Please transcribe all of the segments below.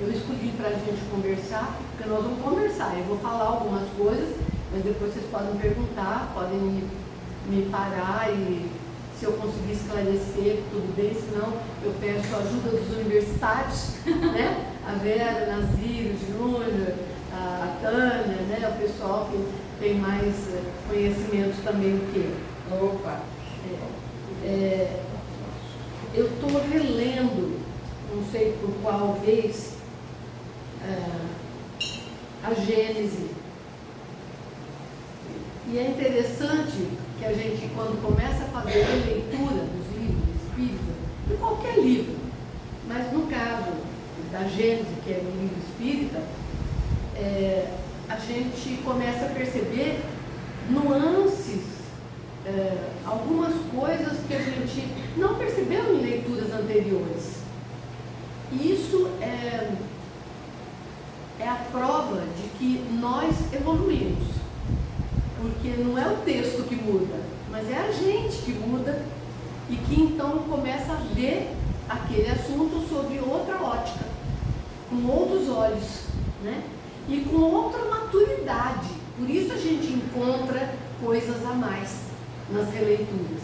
eu escolhi para a gente conversar, porque nós vamos conversar. Eu vou falar algumas coisas, mas depois vocês podem perguntar, podem me parar e se eu conseguir esclarecer, tudo bem, senão eu peço a ajuda dos universitários, né? A Vera, a Nazir, o Júnior, a Tânia, né? O pessoal que tem mais conhecimento também do que eu. Opa! Eu estou relendo, não sei por qual vez, a Gênese. E é interessante que a gente, quando começa a fazer a leitura dos livros espíritas, de qualquer livro, mas no caso da Gênese, que é um livro espírita, a gente começa a perceber nuances, algumas coisas que a gente não percebeu em leituras anteriores. E isso é a prova de que nós evoluímos. Porque não é o texto que muda, mas é a gente que muda e que então começa a ver aquele assunto sobre outra ótica, com outros olhos, né? E com outra maturidade. Por isso a gente encontra coisas a mais nas releituras.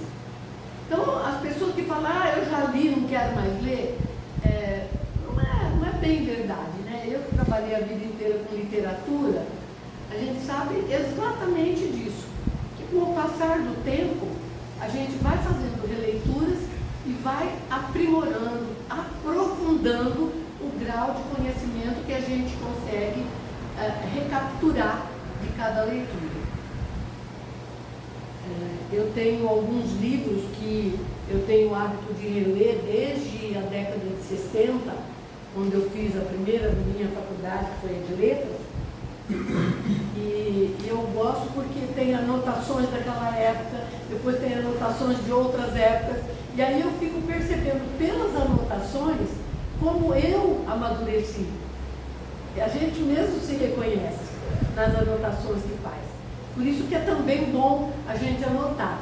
Então, as pessoas que falam, eu já li, não quero mais ler, não é bem verdade, né? Eu que trabalhei a vida inteira com literatura, a gente sabe exatamente disso, que com o passar do tempo, a gente vai fazendo releituras e vai aprimorando, aprofundando o grau de conhecimento que a gente consegue recapturar de cada leitura. Eu tenho alguns livros que eu tenho o hábito de reler desde a década de 60, quando eu fiz a primeira minha faculdade, que foi a de Letras. E eu gosto porque tem anotações daquela época, depois tem anotações de outras épocas, e aí eu fico percebendo pelas anotações como eu amadureci. E a gente mesmo se reconhece nas anotações que faz. Por isso que é também bom a gente anotar.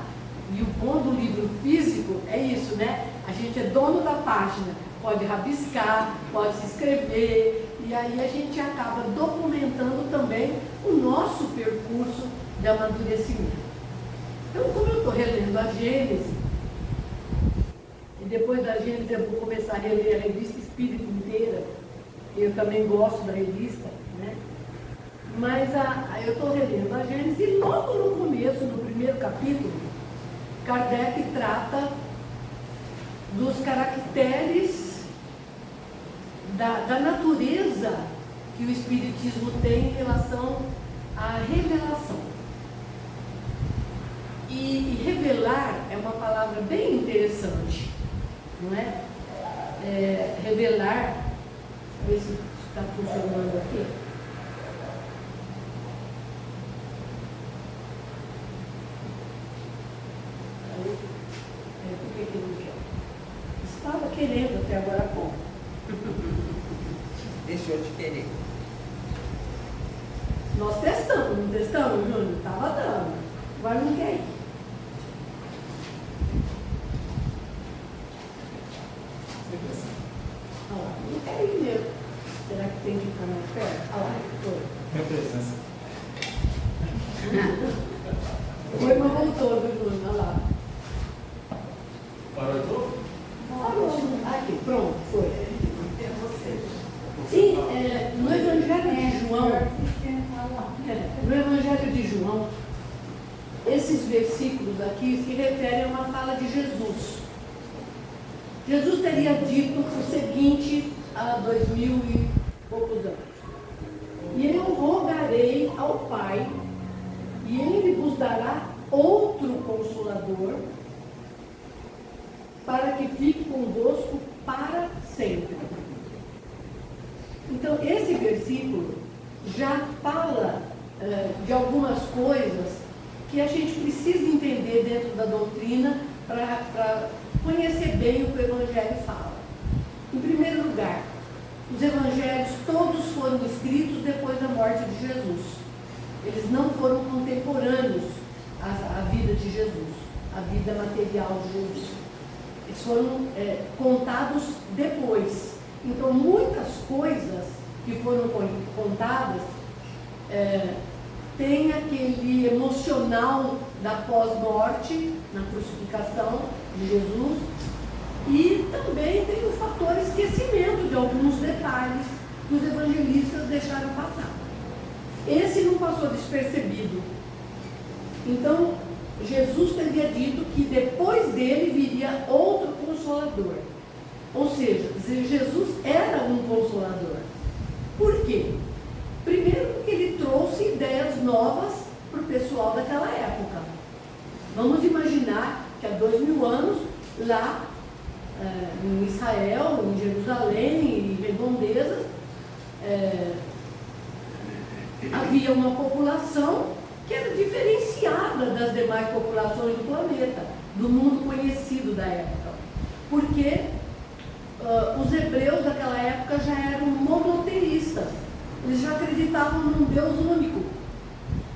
E o bom do livro físico é isso, né? A gente é dono da página, pode rabiscar, pode se escrever, e aí a gente acaba documentando também o nosso percurso de amadurecimento. Então, como eu estou relendo a Gênese, e depois da Gênese eu vou começar a reler a Revista Espírita inteira, eu também gosto da revista, né? Mas eu estou relendo a Gênese e logo no começo, no primeiro capítulo, Kardec trata dos caracteres da natureza que o Espiritismo tem em relação à revelação. E revelar é uma palavra bem interessante, não é? Revelar, deixa eu ver se está funcionando aqui. Por que não quer? Estava querendo até agora há pouco. Deixou de querer. Nós testamos, não testamos, Júnior? Estava dando. Agora não quer ir. Olha lá, não quer ir mesmo. Será que tem que ficar mais perto? Olha lá, foi. Minha presença. Foi, mas voltou, viu, Júnior? Olha lá. Parou de novo? Parou. Aqui, pronto, foi. Sim, no Evangelho de João, no Evangelho de João, esses versículos aqui se referem a uma fala de Jesus. Jesus teria dito o seguinte há 2000 e poucos anos: e eu rogarei ao Pai, e Ele vos dará outro Consolador, para que fique convosco para sempre. Então, esse versículo já fala de algumas coisas que a gente precisa entender dentro da doutrina para conhecer bem o que o Evangelho fala. Em primeiro lugar, os Evangelhos todos foram escritos depois da morte de Jesus. Eles não foram contemporâneos à vida de Jesus, à vida material de Jesus. Eles foram contados depois. Então, muitas coisas que foram contadas tem aquele emocional da pós-morte, na crucificação de Jesus, e também tem o fator esquecimento de alguns detalhes que os evangelistas deixaram passar. Esse não passou despercebido. Então, Jesus teria dito que depois dele viria outro Consolador. Ou seja, Jesus era um Consolador. Por quê? Primeiro porque ele trouxe ideias novas para o pessoal daquela época. Vamos imaginar que há 2000 anos, lá em Israel, em Jerusalém, em redondezas, havia uma população que era diferenciada das demais populações do planeta, do mundo conhecido da época. Porque os hebreus daquela época já eram monoteístas. Eles já acreditavam num Deus único,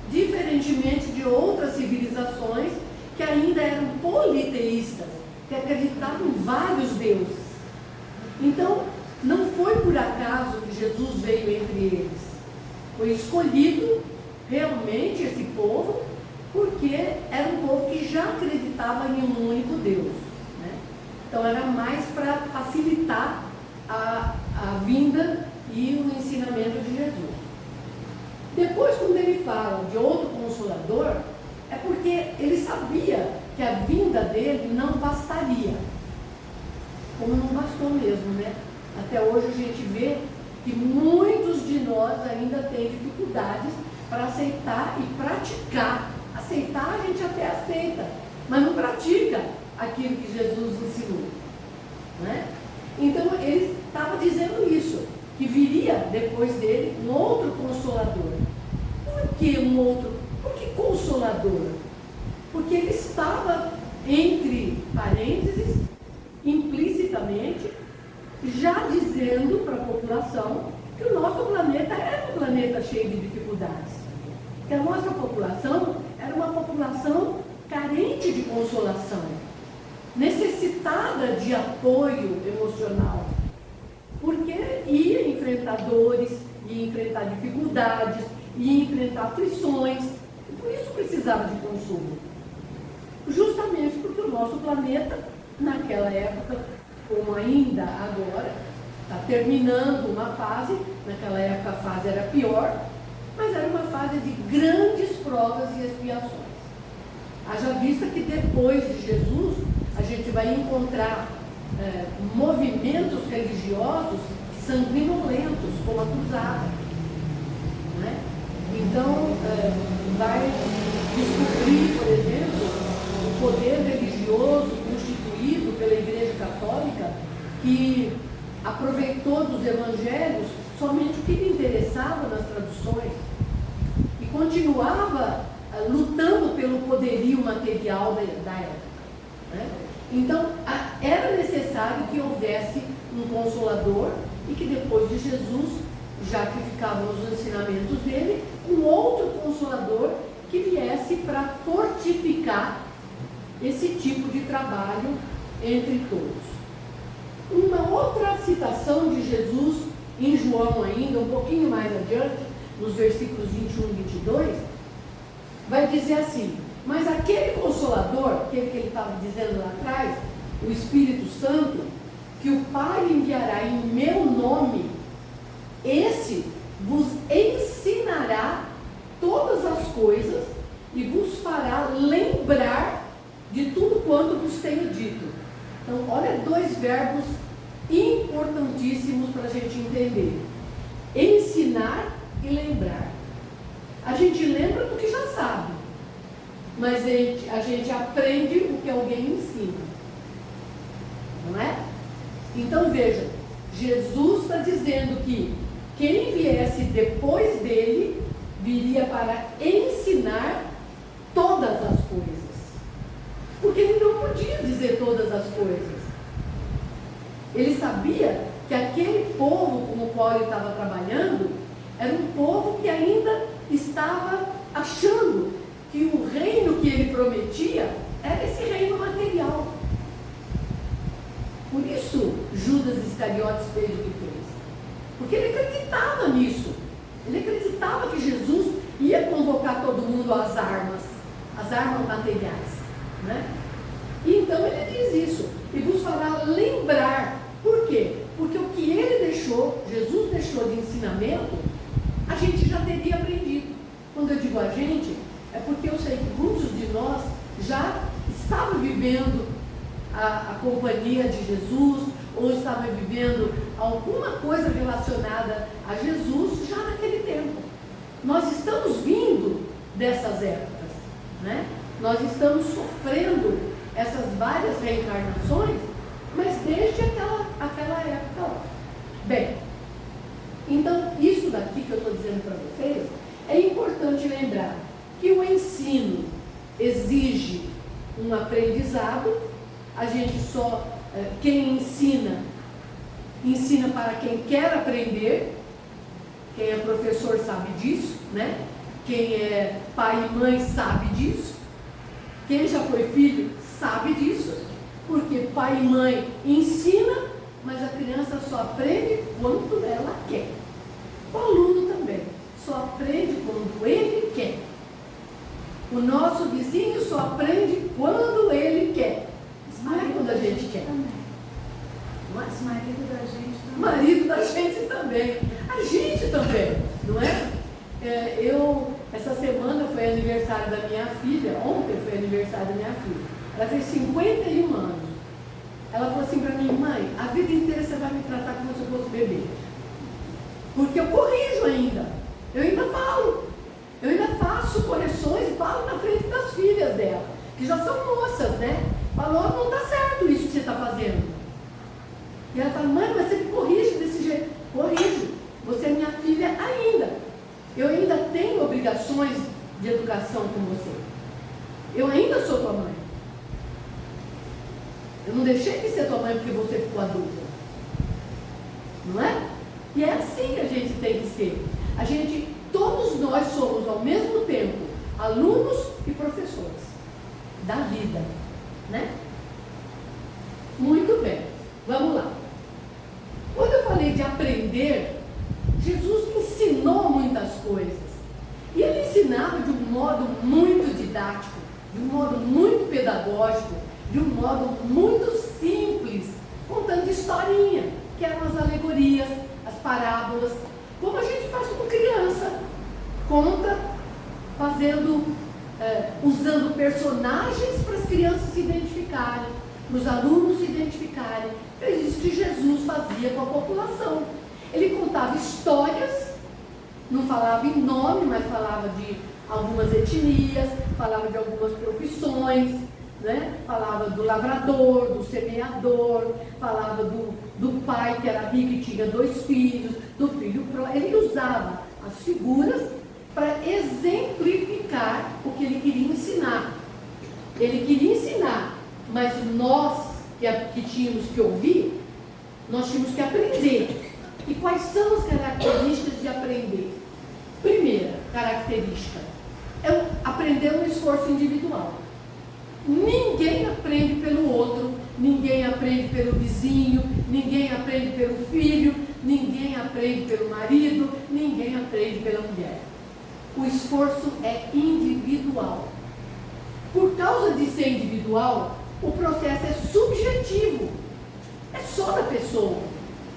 diferentemente de outras civilizações que ainda eram politeístas, que acreditavam em vários deuses. Então, não foi por acaso que Jesus veio entre eles. Foi escolhido realmente esse povo, porque era um povo que já acreditava em um único Deus, né? Então, era mais para facilitar a vinda e o ensinamento de Jesus. Depois, quando ele fala de outro Consolador, é porque ele sabia que a vinda dele não bastaria. Como não bastou mesmo, né? Até hoje a gente vê que muitos de nós ainda têm dificuldades para aceitar e praticar. Aceitar a gente até aceita, mas não pratica aquilo que Jesus ensinou, né? Então ele estava dizendo isso, que viria depois dele um outro Consolador. Por que um outro? Por que Consolador? Porque ele estava, entre parênteses, implicitamente, já dizendo para a população que o nosso planeta era um planeta cheio de dificuldades. Que a nossa população era uma população carente de consolação, necessitada de apoio emocional, porque ia enfrentar dores, ia enfrentar dificuldades, ia enfrentar aflições, e por isso precisava de consolo. Justamente porque o nosso planeta, naquela época, como ainda agora, está terminando uma fase, naquela época a fase era pior, mas era uma fase de grandes provas e expiações. Haja vista que depois de Jesus, a gente vai encontrar movimentos religiosos sanguinolentos, como a cruzada, né? Então, vai descobrir, por exemplo, o poder religioso constituído pela Igreja Católica, que aproveitou dos evangelhos somente o que lhe interessava nas traduções e continuava lutando pelo poderio material da época, né? Então, era necessário que houvesse um Consolador e que depois de Jesus, já que ficavam os ensinamentos dele, um outro Consolador que viesse para fortificar esse tipo de trabalho entre todos. Uma outra citação de Jesus em João ainda, um pouquinho mais adiante, nos versículos 21 e 22, vai dizer assim: mas aquele Consolador, aquele que ele estava dizendo lá atrás, o Espírito Santo, que o Pai enviará em meu nome, esse vos ensinará todas as coisas e vos fará lembrar de tudo quanto vos tenho dito. Então, olha dois verbos importantíssimos para a gente entender: ensinar e lembrar. A gente lembra do que já sabe, mas a gente aprende o que alguém ensina, não é? Então veja, Jesus está dizendo que quem viesse depois dele viria para ensinar todas as coisas, porque ele não podia dizer todas as coisas. Ele sabia que aquele povo com o qual ele estava trabalhando era um povo que ainda estava achando que o reino que ele prometia era esse reino material. Por isso Judas Iscariotes fez o que fez. Porque ele acreditava nisso. Ele acreditava que Jesus ia convocar todo mundo às armas materiais, né? E então ele diz isso. E vos fará lembrar. Por quê? Porque o que ele deixou, Jesus deixou de ensinamento, a gente já teria aprendido. Quando eu digo a gente, é porque eu sei que muitos de nós já estavam vivendo a companhia de Jesus, ou estavam vivendo alguma coisa relacionada a Jesus já naquele tempo. Nós estamos vindo dessas épocas, né? Nós estamos sofrendo essas várias reencarnações, mas desde aquela época lá. Bem, então isso daqui que eu estou dizendo para vocês, é importante lembrar que o ensino exige um aprendizado. A gente só, quem ensina para quem quer aprender. Quem é professor sabe disso, né? Quem é pai e mãe sabe disso. Quem já foi filho sabe disso. Porque pai e mãe ensina, mas a criança só aprende quando ela quer. O aluno também só aprende quando ele quer. O nosso vizinho só aprende quando ele quer. Não é quando a gente quer. Mas marido da gente também. Marido da gente também. A gente também, não é? Essa semana foi aniversário da minha filha. Ontem foi aniversário da minha filha. Ela fez 51 anos. Ela falou assim para mim: mãe, a vida inteira você vai me tratar como se eu fosse bebê. Porque eu corrijo ainda. Eu ainda falo. Eu ainda faço correções e falo na frente das filhas dela, que já são moças, né? Falou: não está certo isso que você está fazendo. E ela fala: mãe, mas você me corrige desse jeito. Corrijo. Você é minha filha ainda. Eu ainda tenho obrigações de educação com você. Eu ainda sou tua mãe. Eu não deixei de ser tua mãe porque você ficou adulta. Não é? E é assim que a gente tem que ser. Todos nós somos ao mesmo tempo alunos e professores da vida, né? Muito bem, vamos lá. Quando eu falei de aprender, Jesus ensinou muitas coisas. E ele ensinava de um modo muito didático, de um modo muito pedagógico, de um modo muito simples, contando historinha, que eram as alegorias, as parábolas, como a gente faz com criança. Conta, usando personagens para as crianças se identificarem, para os alunos se identificarem. Fez isso que Jesus fazia com a população. Ele contava histórias, não falava em nome, mas falava de algumas etnias, falava de algumas profissões, né? Falava do lavrador, do semeador, falava do pai que era rico e tinha 2 filhos, do filho pródigo. Ele usava as figuras para exemplificar o que ele queria ensinar. Ele queria ensinar, mas nós que tínhamos que ouvir, nós tínhamos que aprender. E quais são as características de aprender? Primeira característica é aprender no esforço individual. Ninguém aprende pelo outro, ninguém aprende pelo vizinho, ninguém aprende pelo filho, ninguém aprende pelo marido, ninguém aprende pela mulher. O esforço é individual. Por causa de ser individual, o processo é subjetivo. É só da pessoa.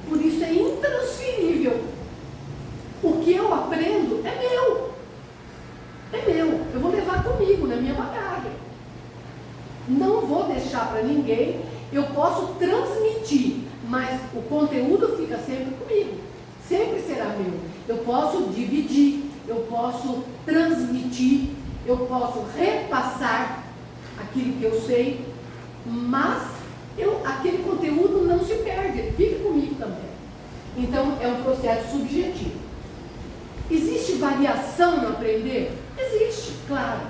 Por isso é intransferível. O que eu aprendo é meu. É meu. Eu vou levar comigo na minha bagagem. Não vou deixar para ninguém. Eu posso transmitir, mas o conteúdo fica sempre comigo. Sempre será meu. Eu posso dividir, eu posso transmitir, eu posso repassar aquilo que eu sei, mas aquele conteúdo não se perde, ele fica comigo também. Então é um processo subjetivo. Existe variação no aprender? Existe, claro.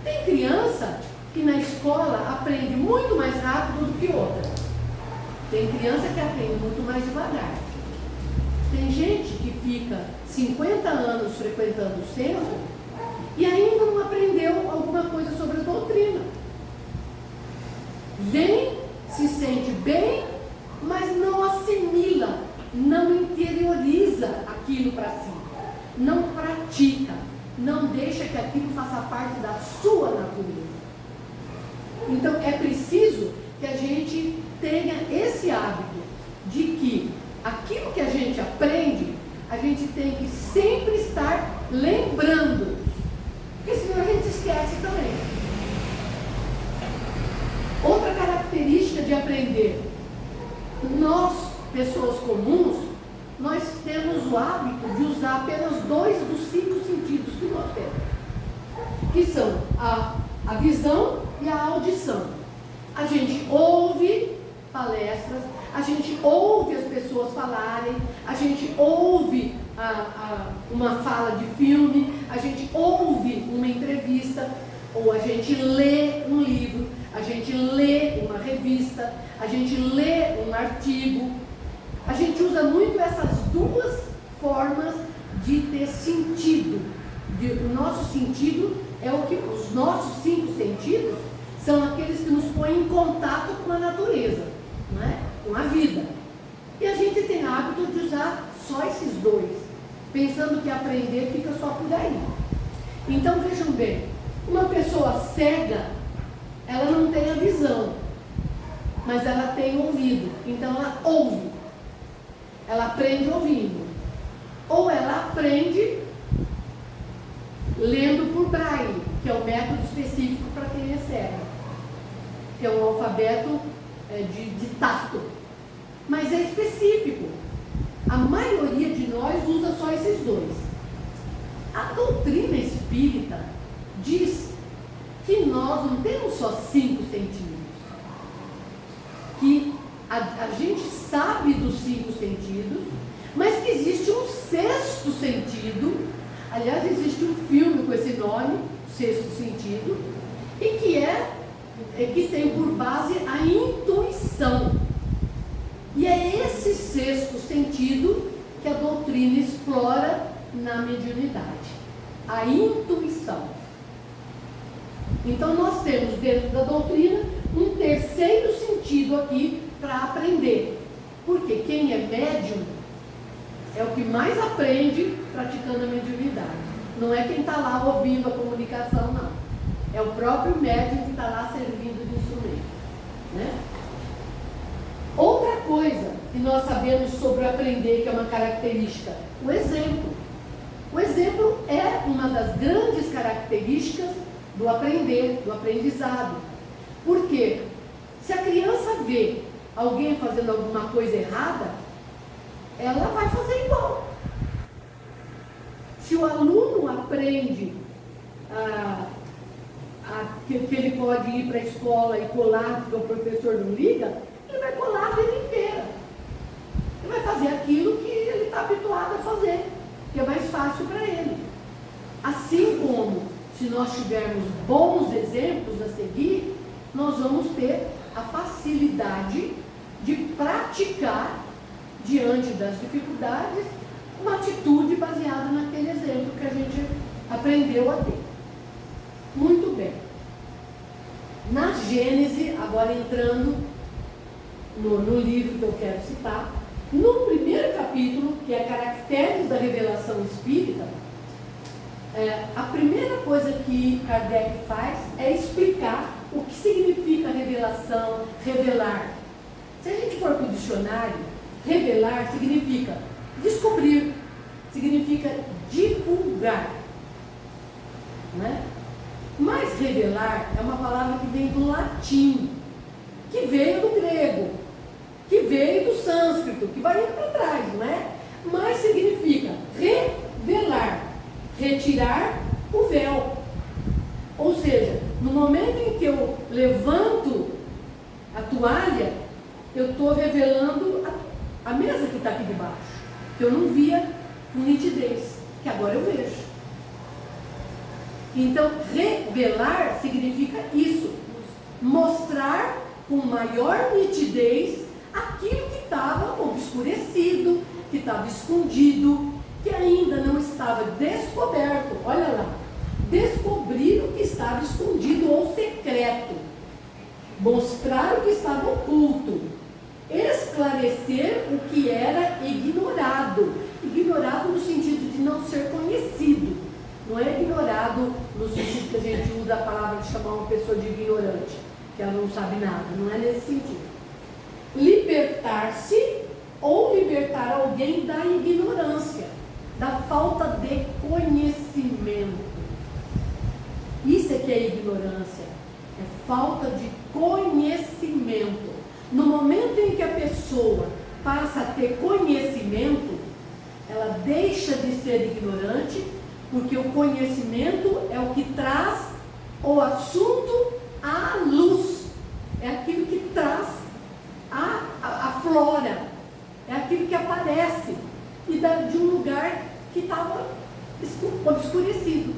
Tem criança que na escola aprende muito mais rápido do que outra. Tem criança que aprende muito mais devagar. Tem gente que fica 50 anos frequentando o centro e ainda não aprendeu alguma coisa sobre a doutrina. Vem, se sente bem Então é preciso que a gente tenha esse hábito de que aquilo que a gente aprende, a gente tem que sempre estar lembrando, porque senão a gente esquece também. Outra característica de aprender: nós, pessoas comuns, nós temos o hábito de usar apenas 2 dos 5 sentidos que nós temos, que são a visão e a audição. A gente ouve palestras, a gente ouve as pessoas falarem, a gente ouve uma fala de filme, a gente ouve uma entrevista, ou a gente lê um livro, a gente lê uma revista, a gente lê um artigo. A gente usa muito essas 2 formas de ter sentido. O nosso sentido é o que os nossos 5 sentidos são aqueles que nos põem em contato com a natureza, não é? Com a vida. E a gente tem hábito de usar só esses 2, pensando que aprender fica só por aí. Então vejam bem, uma pessoa cega, ela não tem a visão, mas ela tem o ouvido, então ela ouve, ela aprende ouvindo, ou ela aprende lendo por braille, que é o método específico para quem é cego, que é um alfabeto de tato, mas é específico. A maioria de nós usa só esses 2. A doutrina espírita diz que nós não temos só 5 sentidos, que a gente sabe dos 5 sentidos, mas que existe um 6º sentido. Aliás, existe um filme com esse nome, Sexto Sentido, e que tem por base a intuição. E é esse 6º sentido que a doutrina explora na mediunidade, a intuição. Então nós temos dentro da doutrina um 3º sentido aqui para aprender, porque quem é médium é o que mais aprende praticando a mediunidade. Não é quem está lá ouvindo a comunicação, não. É o próprio médium que está lá servindo de instrumento, né? Outra coisa que nós sabemos sobre aprender, que é uma característica, o exemplo. O exemplo é uma das grandes características do aprender, do aprendizado. Por quê? Se a criança vê alguém fazendo alguma coisa errada, ela vai fazer igual. Se o aluno aprende que ele pode ir para a escola e colar porque o professor não liga, ele vai colar a vida inteira. Ele vai fazer aquilo que ele está habituado a fazer, que é mais fácil para ele. Assim como, se nós tivermos bons exemplos a seguir, nós vamos ter a facilidade de praticar, diante das dificuldades, uma atitude baseada naquele exemplo que a gente aprendeu a ter. Muito bem. Na Gênese, agora entrando no livro que eu quero citar, no primeiro capítulo, que é Caracteres da Revelação Espírita, a primeira coisa que Kardec faz é explicar o que significa revelação, revelar. Se a gente for para o dicionário, revelar significa descobrir, significa divulgar, né? Mas revelar é uma palavra que vem do latim, que veio do grego, que veio do sânscrito, que vai indo para trás, não é? Mas significa revelar, retirar o véu. Ou seja, no momento em que eu levanto a toalha, eu estou revelando a mesa que está aqui debaixo, que eu não via com nitidez, que agora eu vejo. Então, revelar significa isso, mostrar com maior nitidez aquilo que estava obscurecido, que estava escondido, que ainda não estava descoberto. Olha lá, descobrir o que estava escondido ou secreto, mostrar o que estava oculto, esclarecer o que era ignorado. Ignorado no sentido de não ser conhecido. Não é ignorado no sentido que a gente usa a palavra de chamar uma pessoa de ignorante. que ela não sabe nada, não é nesse sentido. Libertar-se ou libertar alguém da ignorância, da falta de conhecimento. Isso é que é ignorância, é falta de conhecimento. No momento em que a pessoa passa a ter conhecimento, ela deixa de ser ignorante, porque o conhecimento é o que traz o assunto à luz, é aquilo que traz a flora, é aquilo que aparece e de um lugar que estava obscurecido.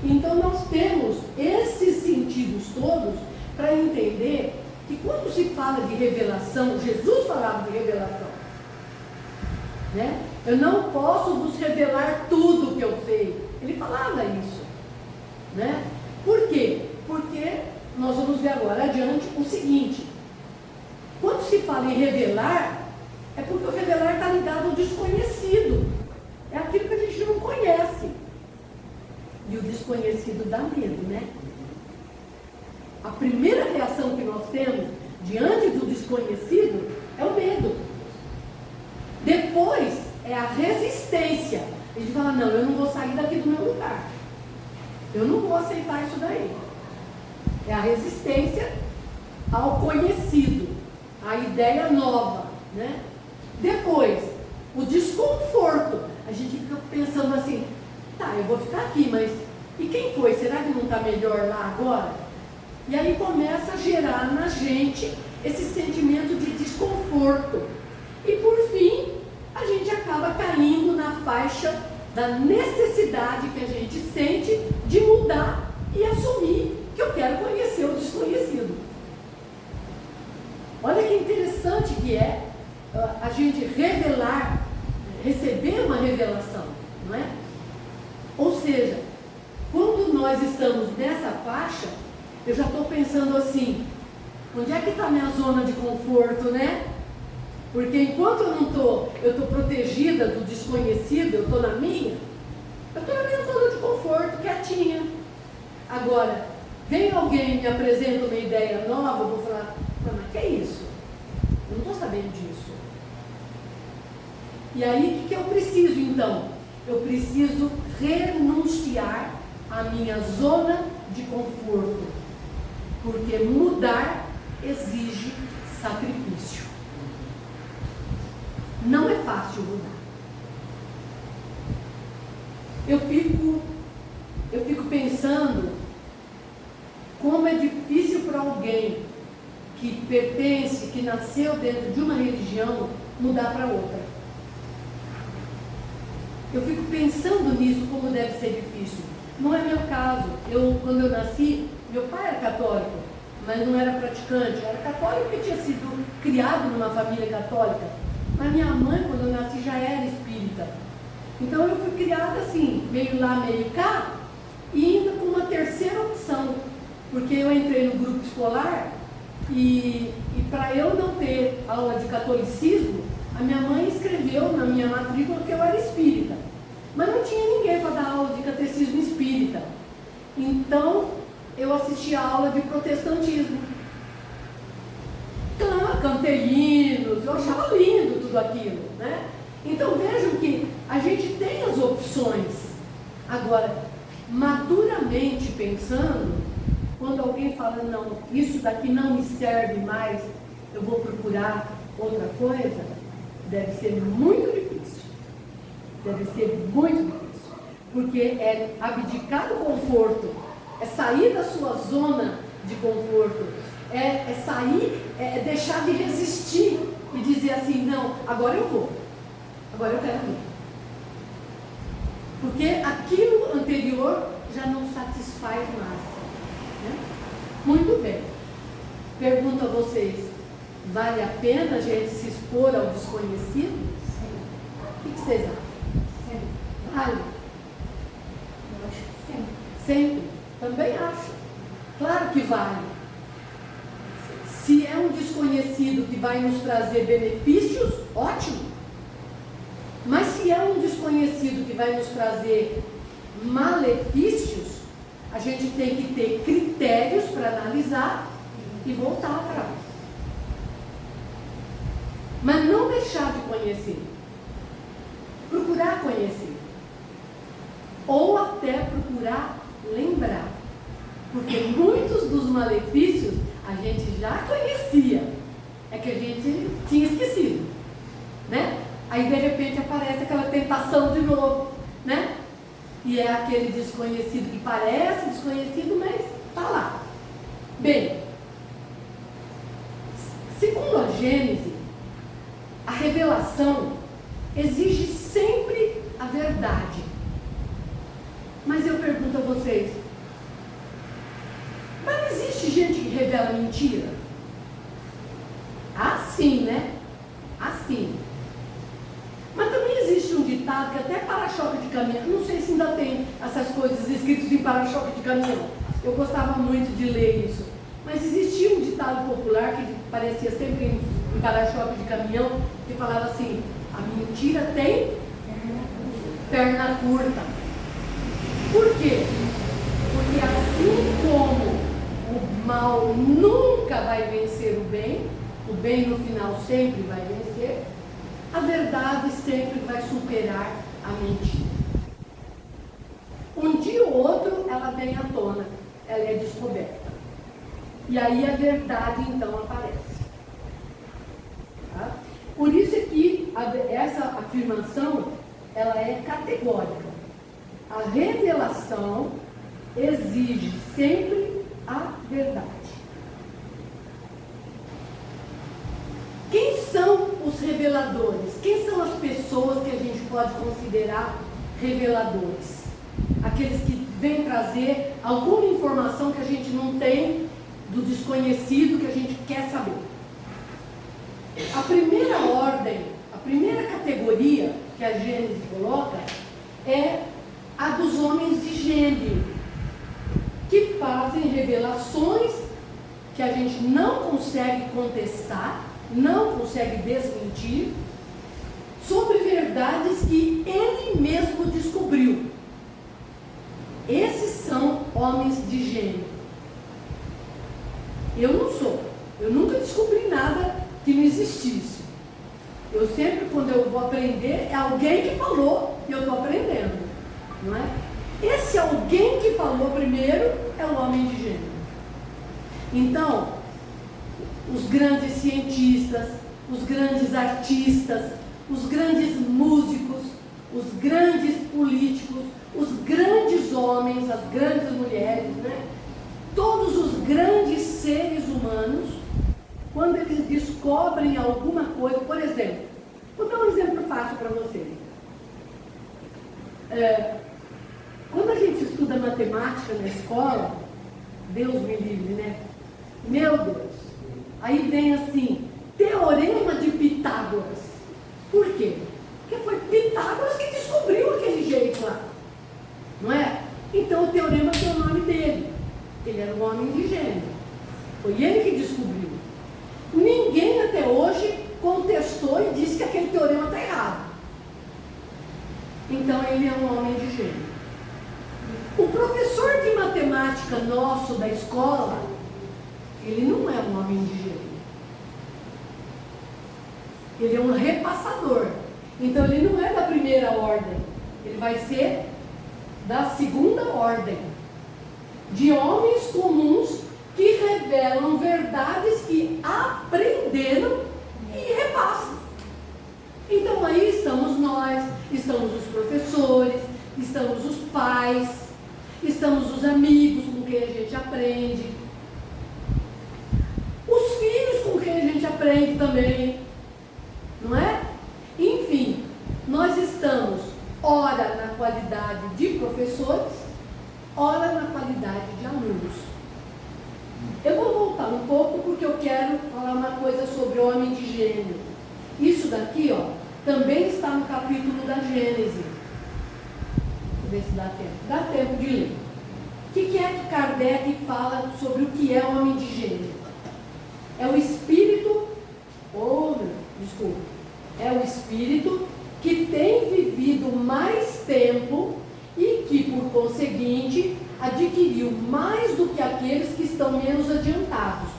Então nós temos esses sentidos todos para entender que quando se fala de revelação, Jesus falava de revelação, né? Eu não posso vos revelar tudo o que eu sei. Ele falava isso, né? Por quê? Porque nós vamos ver agora adiante o seguinte: quando se fala em revelar, é porque o revelar está ligado ao desconhecido. É aquilo que a gente não conhece. E o desconhecido dá medo, né? A primeira reação que nós temos diante do desconhecido é o medo. Depois é a resistência. A gente fala, não, eu não vou sair daqui do meu lugar. Eu não vou aceitar isso daí. É a resistência ao conhecido, à ideia nova, né? Depois, o desconforto. A gente fica pensando assim, tá, eu vou ficar aqui, mas e quem foi? Será que não está melhor lá agora? E aí começa a gerar na gente esse sentimento de desconforto. E por fim, a gente acaba caindo na faixa da necessidade que a gente sente de mudar e assumir que eu quero conhecer o desconhecido. Olha que interessante que é a gente revelar, receber uma revelação, não é? Ou seja, quando nós estamos nessa faixa, eu já estou pensando assim, onde é que está a minha zona de conforto, né? Porque enquanto eu estou protegida do desconhecido, eu estou na minha zona de conforto, quietinha. Agora, vem alguém e me apresenta uma ideia nova, eu vou falar, mas que é isso? Eu não estou sabendo disso. E aí, o que eu preciso então? Eu preciso renunciar à minha zona de conforto, porque mudar exige sacrifício. Não é fácil mudar. Eu fico pensando como é difícil para alguém que pertence, que nasceu dentro de uma religião, mudar para outra. Eu fico pensando nisso, como deve ser difícil. Não é meu caso. Quando eu nasci, meu pai era católico, mas não era praticante. Era católico porque tinha sido criado numa família católica. Mas minha mãe, quando eu nasci, já era espírita. Então eu fui criada assim, meio lá, meio cá, e ainda com uma terceira opção. Porque eu entrei no grupo escolar e para eu não ter aula de catolicismo, a minha mãe escreveu na minha matrícula que eu era espírita. Mas não tinha ninguém para dar aula de catecismo espírita. Então eu assisti a aula de protestantismo. Então, cantei hinos, eu achava lindo tudo aquilo, né? Então vejam que a gente tem as opções. Agora, maduramente pensando, quando alguém fala, não, isso daqui não me serve mais, eu vou procurar outra coisa, deve ser muito difícil. Deve ser muito difícil. Porque é abdicar do conforto, é sair da sua zona de conforto, é sair, é deixar de resistir e dizer assim, não, agora eu vou, agora eu quero ir. Porque aquilo anterior já não satisfaz mais. Né? Muito bem. Pergunto a vocês, vale a pena a gente se expor ao desconhecido? Sim. O que vocês acham? Sim. Vale? Eu acho que sim. Sempre? Também acho. Claro que vale. Se é um desconhecido que vai nos trazer benefícios, ótimo. Mas se é um desconhecido que vai nos trazer malefícios, a gente tem que ter critérios para analisar e voltar atrás. Mas não deixar de conhecer. Procurar conhecer. Ou até procurar lembrar. Porque muitos dos malefícios a gente já conhecia. É que a gente tinha esquecido. Né? Aí de repente aparece aquela tentação de novo. Né? E é aquele desconhecido que parece desconhecido, mas está lá. Bem, segundo a Gênese, a revelação exige sempre a verdade. Mas eu pergunto a vocês, mas existe gente que revela mentira? Assim, né? Assim. Mas também existe um ditado que até para-choque de caminhão, não sei se ainda tem essas coisas escritas em para-choque de caminhão. Eu gostava muito de ler isso. Mas existia um ditado popular que parecia sempre em para-choque de caminhão, que falava assim: a mentira tem perna curta. Por quê? Porque assim como o mal nunca vai vencer o bem no final sempre vai vencer, a verdade sempre vai superar a mentira. Um dia ou outro ela vem à tona, ela é descoberta. E aí a verdade então aparece. Tá? Por isso é que essa afirmação ela é categórica. A revelação exige sempre a verdade. Quem são os reveladores? Quem são as pessoas que a gente pode considerar reveladores? Aqueles que vêm trazer alguma informação que a gente não tem, do desconhecido, que a gente quer saber. A primeira ordem, a primeira categoria que a Gênese coloca é a dos homens de gênero, que fazem revelações que a gente não consegue contestar, não consegue desmentir, sobre verdades que ele mesmo descobriu. Esses são homens de gênero. Eu não sou. Eu nunca descobri nada que não existisse. Eu sempre, quando eu vou aprender, é alguém que falou e eu estou aprendendo. Não é? Esse alguém que falou primeiro é o homem de gênero. Então, os grandes cientistas, os grandes artistas, os grandes músicos, os grandes políticos, os grandes homens, as grandes mulheres, né? Todos os grandes seres humanos, quando eles descobrem alguma coisa, por exemplo, vou dar um exemplo fácil para vocês. Quando a gente estuda matemática na escola, Deus me livre, né? Meu Deus! Aí vem assim, Teorema de Pitágoras. Por quê? Porque foi Pitágoras que descobriu aquele jeito lá. Não é? Então o teorema tem o nome dele. Ele era um homem de gênero. Foi ele que descobriu. Ninguém até hoje contestou e disse que aquele teorema está errado. Então ele é um homem de gênero. O professor de matemática nosso da escola, ele não é um homem de gênero. Ele é um repassador. Então ele não é da primeira ordem. Ele vai ser da segunda ordem. De homens comuns que revelam verdades que aprenderam e repassam. Então aí estamos nós, estamos os professores, estamos os pais, estamos os amigos com quem a gente aprende, os filhos com quem a gente aprende também, não é? Enfim, nós estamos ora na qualidade de professores, ora na qualidade de alunos. Eu vou voltar um pouco porque eu quero falar uma coisa sobre homem de gênero. Isso daqui, ó, também está no capítulo da Gênese. Vou ver se dá tempo. Dá tempo de ler. O que é que Kardec fala sobre o que é homem de gênero? É o espírito, é o espírito que tem vivido mais tempo e que, por conseguinte, adquiriu mais do que aqueles que estão menos adiantados.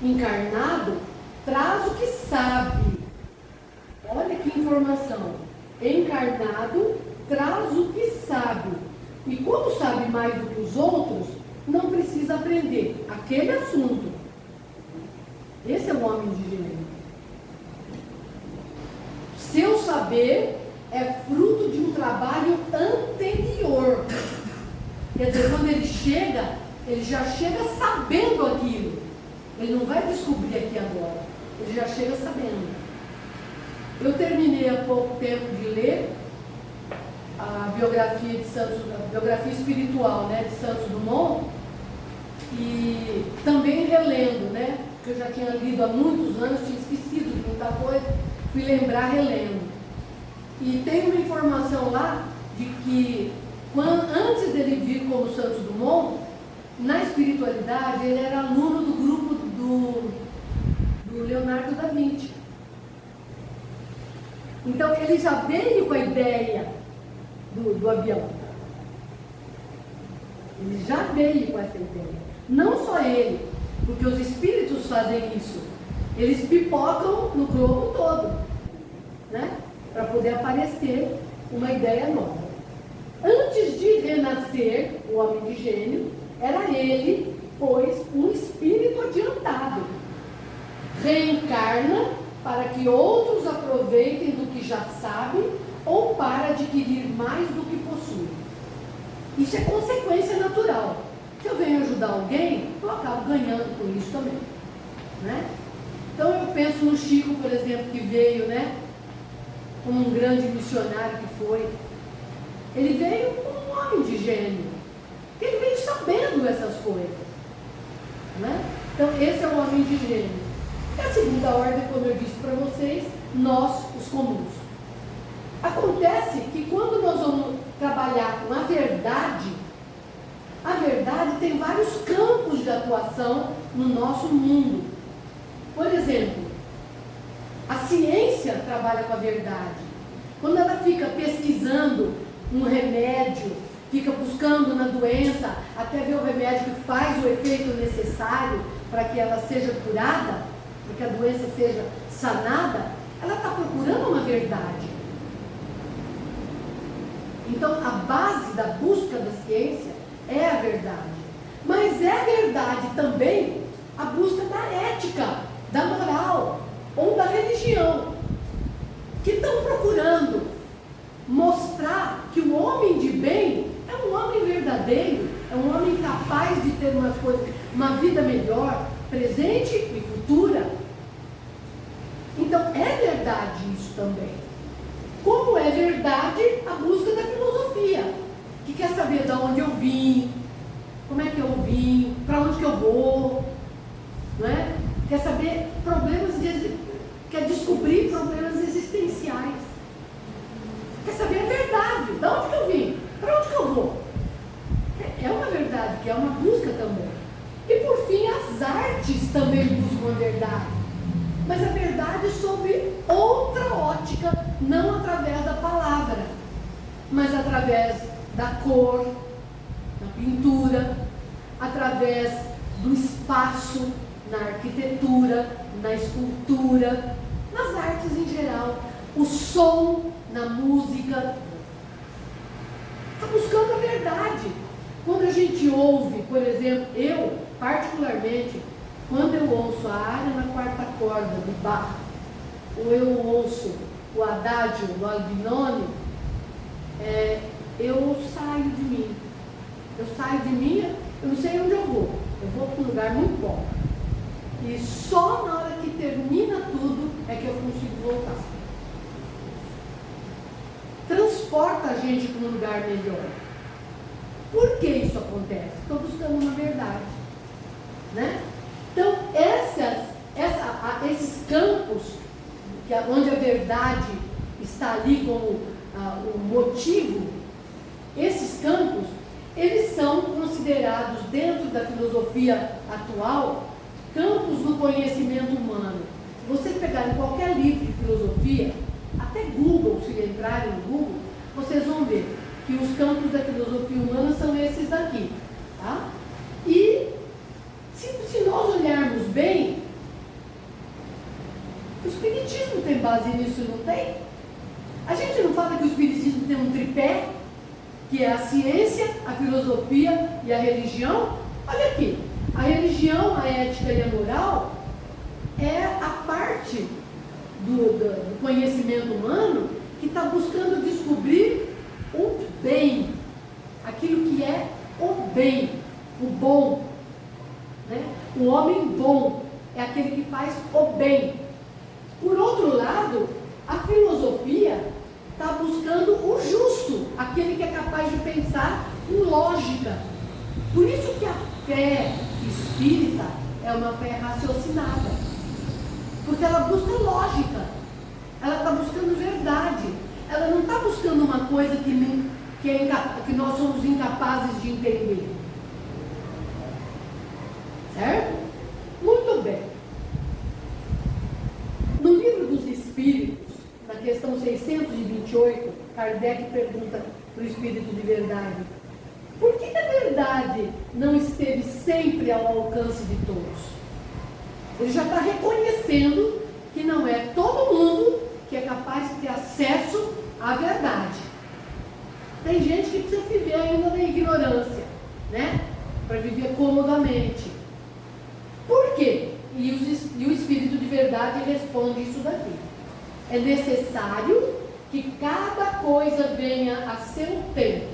encarnado traz o que sabe. Olha que informação. Encarnado traz o que sabe. E como sabe mais do que os outros, não precisa aprender aquele assunto. Esse é o homem de gênio. Seu saber é fruto de um trabalho anterior. Quer dizer, quando ele chega, ele já chega sabendo aquilo. Ele não vai descobrir aqui agora. Ele já chega sabendo. Eu terminei há pouco tempo de ler a biografia de Santos, a biografia espiritual, né, de Santos Dumont, e também relendo, né, que eu já tinha lido há muitos anos, tinha esquecido de muita coisa, fui lembrar relendo. E tem uma informação lá de que antes dele vir como Santos Dumont, na espiritualidade, ele era aluno do grupo do Leonardo da Vinci. Então ele já veio com a ideia do avião. Ele já veio com essa ideia. Não só ele, porque os espíritos fazem isso. Eles pipocam no globo todo, né? Para poder aparecer uma ideia nova. Antes de renascer, o homem de gênio, era ele, pois, um espírito adiantado. Reencarna para que outros aproveitem do que já sabem ou para adquirir mais do que possuem. Isso é consequência natural. Se eu venho ajudar alguém, eu acabo ganhando com isso também, né? Então eu penso no Chico, por exemplo, que veio, né, como um grande missionário que foi. Ele veio como um homem de gênio. Ele veio sabendo essas coisas, né? Então esse é o homem de gênio. E a segunda ordem, como eu disse para vocês, nós, os comuns. Acontece que quando nós vamos trabalhar com a verdade tem vários campos de atuação no nosso mundo. Por exemplo, a ciência trabalha com a verdade. Quando ela fica pesquisando um remédio, fica buscando na doença, até ver o remédio que faz o efeito necessário para que ela seja curada, para que a doença seja sanada, ela está procurando uma verdade. Então, a base da busca da ciência é a verdade. Mas é verdade também a busca da ética, da moral ou da religião, que estão procurando mostrar que o homem de bem é um homem verdadeiro, é um homem capaz de ter uma vida melhor, presente e futura. Então, é verdade isso também. Como é verdade a busca da filosofia, que quer saber de onde eu vim, como é que eu vim, para onde que eu vou, não é? Quer saber quer descobrir problemas existenciais. Quer saber a verdade, de onde que eu vim, para onde que eu vou. É uma verdade, que é uma busca também. E por fim, as artes também buscam a verdade. Mas a verdade sob outra ótica, não através da palavra, mas através da cor, da pintura, através do espaço, na arquitetura, na escultura, nas artes em geral, o som, na música. Está buscando a verdade. Quando a gente ouve, por exemplo, eu particularmente, quando eu ouço a área na quarta corda do Bach, ou eu ouço o Adagio do Albinoni, eu saio de mim. Eu saio de mim, eu não sei onde eu vou para um lugar muito bom. E só na hora que termina tudo é que eu consigo voltar. Transporta a gente para um lugar melhor. Por que isso acontece? Estou buscando uma verdade, né? Então, esses campos, onde a verdade está ali como o motivo, esses campos, eles são considerados, dentro da filosofia atual, campos do conhecimento humano. Se vocês pegarem qualquer livro de filosofia, até Google, se entrarem no Google, vocês vão ver que os campos da filosofia humana são esses daqui, tá? E se nós olharmos bem, base nisso e não tem? A gente não fala que o Espiritismo tem um tripé, que é a ciência, a filosofia e a religião? Olha aqui, a religião, a ética e a moral é a parte do conhecimento humano que está buscando descobrir o bem, aquilo que é o bem, o bom, né? O homem bom é aquele que faz o bem. Por outro lado, a filosofia está buscando o justo, aquele que é capaz de pensar em lógica. Por isso que a fé espírita é uma fé raciocinada, porque ela busca lógica, ela está buscando verdade, ela não está buscando uma coisa que nós somos incapazes de entender. Certo? Muito bem. No livro dos Espíritos, na questão 628, Kardec pergunta para o Espírito de Verdade: por que a verdade não esteve sempre ao alcance de todos? Ele já está reconhecendo que não é todo mundo que é capaz de ter acesso à verdade. Tem gente que precisa viver ainda na ignorância, né? Para viver comodamente. Por quê? E o Espírito de Verdade responde isso daqui. É necessário que cada coisa venha a seu tempo.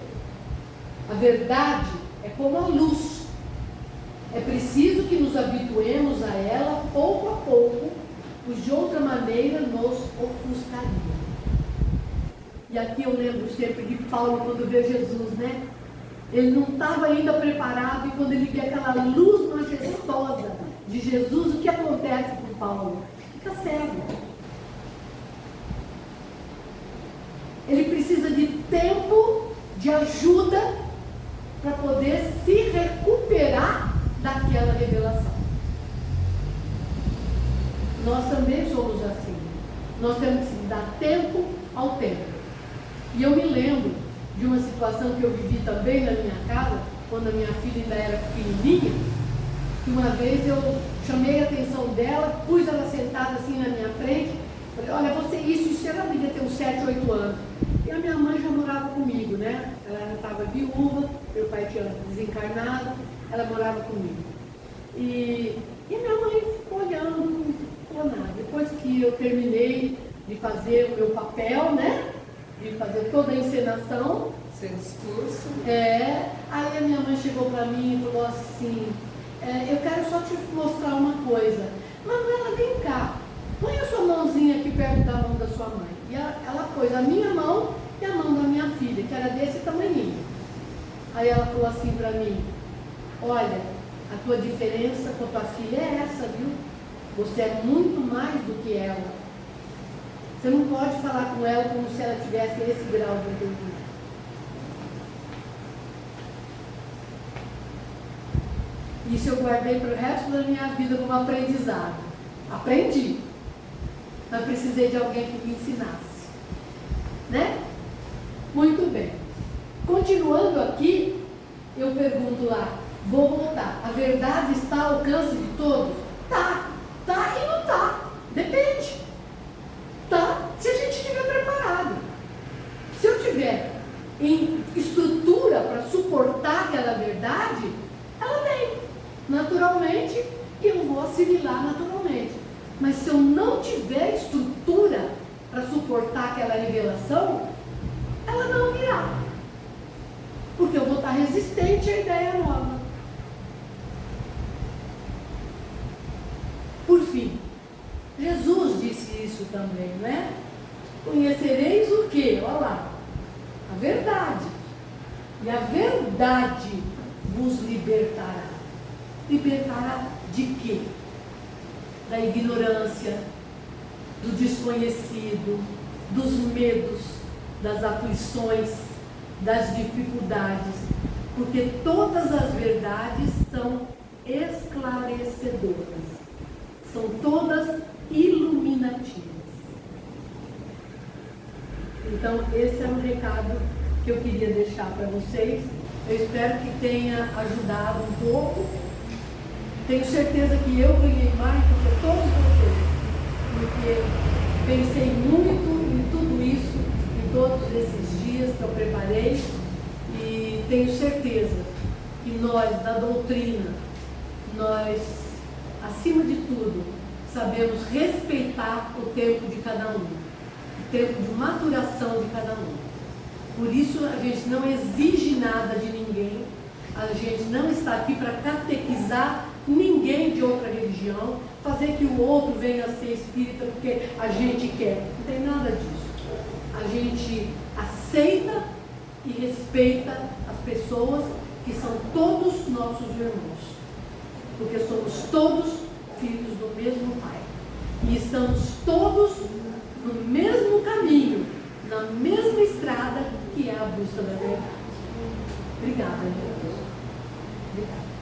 A verdade é como a luz. É preciso que nos habituemos a ela pouco a pouco, pois de outra maneira nos ofuscaria. E aqui eu lembro sempre de Paulo quando vê Jesus, né? Ele não estava ainda preparado, e quando ele vê aquela luz majestosa de Jesus, o que acontece com Paulo? Fica cego. Ele precisa de tempo, de ajuda, para poder se recuperar daquela revelação. Nós também somos assim. Nós temos que dar tempo ao tempo. E eu me lembro de uma situação que eu vivi também na minha casa, quando a minha filha ainda era pequenininha, que uma vez eu chamei a atenção dela, pus ela sentada assim na minha frente, falei: olha, você, isso ela devia ter uns 7, 8 anos. E a minha mãe já morava comigo, né? Ela estava viúva, meu pai tinha desencarnado, ela morava comigo. E a minha mãe ficou olhando, não ficou nada. Depois que eu terminei de fazer o meu papel, né? De fazer toda a encenação. Seu discurso. Aí a minha mãe chegou para mim e falou assim: eu quero só te mostrar uma coisa. Manuela, vem cá, põe a sua mãozinha aqui perto da mão da sua mãe. E ela pôs a minha mão e a mão da minha filha, que era desse tamanhinho. Aí ela falou assim para mim: olha, a tua diferença com a tua filha é essa, viu? Você é muito mais do que ela. Você não pode falar com ela como se ela tivesse esse grau de entendimento. Isso eu guardei para o resto da minha vida como aprendizado. Aprendi, mas precisei de alguém que me ensinasse, né? Muito bem. Continuando aqui, eu pergunto lá, vou voltar. A verdade está ao alcance de todos? Tá e não tá. Depende. Tá, se a gente estiver preparado. Se eu tiver em estrutura para suportar aquela verdade, ela vem naturalmente e eu vou assimilar naturalmente. Mas se eu não tiver estrutura para suportar aquela revelação, ela não virá, porque eu vou estar resistente à ideia nova. Por fim, Jesus disse isso também, né? Conhecereis o quê? Olha lá, a verdade. E a verdade vos libertará. Libertará de quê? Da ignorância, do desconhecido, dos medos, das aflições, das dificuldades. Porque todas as verdades são esclarecedoras. São todas iluminativas. Então, esse é um recado que eu queria deixar para vocês. Eu espero que tenha ajudado um pouco. Tenho certeza que eu ganhei mais do que todos vocês, porque pensei muito em tudo isso, em todos esses dias que eu preparei, e tenho certeza que nós, da doutrina, nós, acima de tudo, sabemos respeitar o tempo de cada um, o tempo de maturação de cada um. Por isso a gente não exige nada de ninguém, a gente não está aqui para catequizar ninguém de outra religião, fazer que o outro venha a ser espírita porque a gente quer. Não tem nada disso. A gente aceita e respeita as pessoas que são todos nossos irmãos, porque somos todos filhos do mesmo Pai e estamos todos no mesmo caminho, na mesma estrada que é a busca da verdade. Obrigada, Jesus. Obrigada.